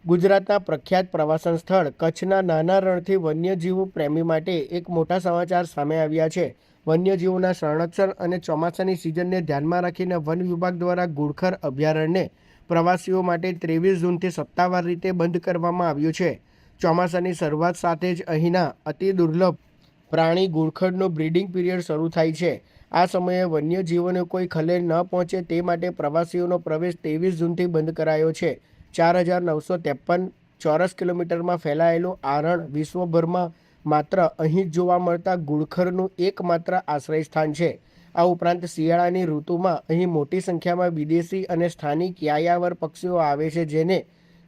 ગુજરાતના પ્રખ્યાત પ્રવાસન સ્થળ કચ્છના નાના રણથી વન્યજીવ પ્રેમી માટે એક મોટા સમાચાર સામે આવ્યા છે. વન્યજીવોના સંરક્ષણ અને ચોમાસાની સિઝનને ધ્યાનમાં રાખીને વન વિભાગ દ્વારા ઘુડખર અભયારણ્યને પ્રવાસીઓ માટે 23 જૂનથી સત્તાવાર રીતે બંધ કરવામાં આવ્યું છે. ચોમાસાની શરૂઆત સાથે જ અહીંના અતિ દુર્લભ પ્રાણી ઘુડખરનો બ્રીડિંગ પીરિયડ શરૂ થાય છે. આ સમયે વન્યજીવોને કોઈ ખલેલ ન પહોંચે તે માટે પ્રવાસીઓનો પ્રવેશ 23 જૂનથી બંધ કરાયો છે. 4,953 ચોરસ કિલોમીટરમાં ફેલાયેલું આ રણ વિશ્વભરમાં માત્ર અહીં જ જોવા મળતા ઘુડખરનું એકમાત્ર આશ્રય સ્થાન છે. આ ઉપરાંત શિયાળાની ઋતુમાં અહીં મોટી સંખ્યામાં વિદેશી અને સ્થાનિક યાયાવર પક્ષીઓ આવે છે, જેને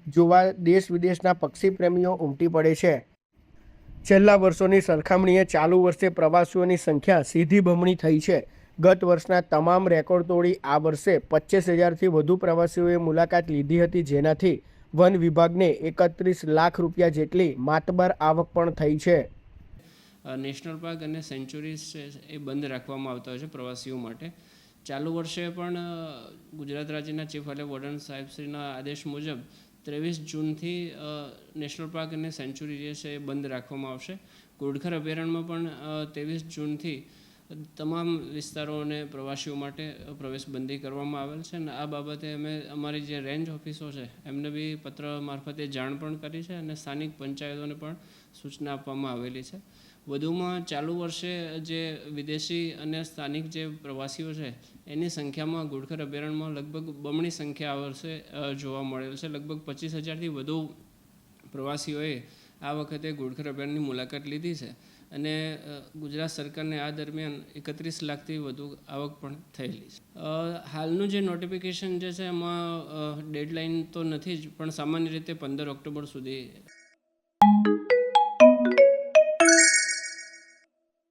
જોવા દેશ વિદેશના પક્ષી પ્રેમીઓ ઉમટી પડે છે. છેલ્લા વર્ષોની સરખામણીએ ચાલુ વર્ષે પ્રવાસીઓની સંખ્યા સીધી બમણી થઈ છે. ગત વર્ષના તમામ રેકોર્ડ તોડી આ વર્ષે 25,000થી વધુ પ્રવાસીઓએ મુલાકાત લીધી હતી, જેનાથી વન વિભાગને 31 લાખ રૂપિયા જેટલી માતબર આવક પણ થઈ છે. નેશનલ પાર્ક અને સેન્ચ્યુરીઝ છે એ બંધ રાખવામાં આવતા હોય છે પ્રવાસીઓ માટે. ચાલુ વર્ષે પણ ગુજરાત રાજ્યના ચીફ વાઇલ્ડ વોર્ડન સાહેબશ્રીના આદેશ મુજબ 23 જૂનથી નેશનલ પાર્ક અને સેન્ચ્યુરી જે છે એ બંધ રાખવામાં આવશે. ઘુડખર અભયારણ્યમાં પણ 23 જૂનથી તમામ વિસ્તારો અને પ્રવાસીઓ માટે પ્રવેશબંધી કરવામાં આવેલ છે. અને આ બાબતે અમે અમારી જે રેન્જ ઓફિસો છે એમને બી પત્ર મારફતે જાણ પણ કરી છે અને સ્થાનિક પંચાયતોને પણ સૂચના આપવામાં આવેલી છે. વધુમાં ચાલુ વર્ષે જે વિદેશી અને સ્થાનિક જે પ્રવાસીઓ છે એની સંખ્યામાં ઘુડખર અભયારણ્યમાં લગભગ બમણી સંખ્યા આ વર્ષે જોવા મળેલ છે. લગભગ 25,000થી વધુ પ્રવાસીઓએ આ વખતે ઘુડખર અભયારણ્યની મુલાકાત લીધી છે અને ગુજરાત સરકારને આ દરમિયાન 31 લાખથી વધુ આવક પણ થયેલી છે. હાલનું જે નોટિફિકેશન જે છે એમાં ડેડલાઇન તો નથી જ, પણ સામાન્ય રીતે 15 ઓક્ટોબર સુધી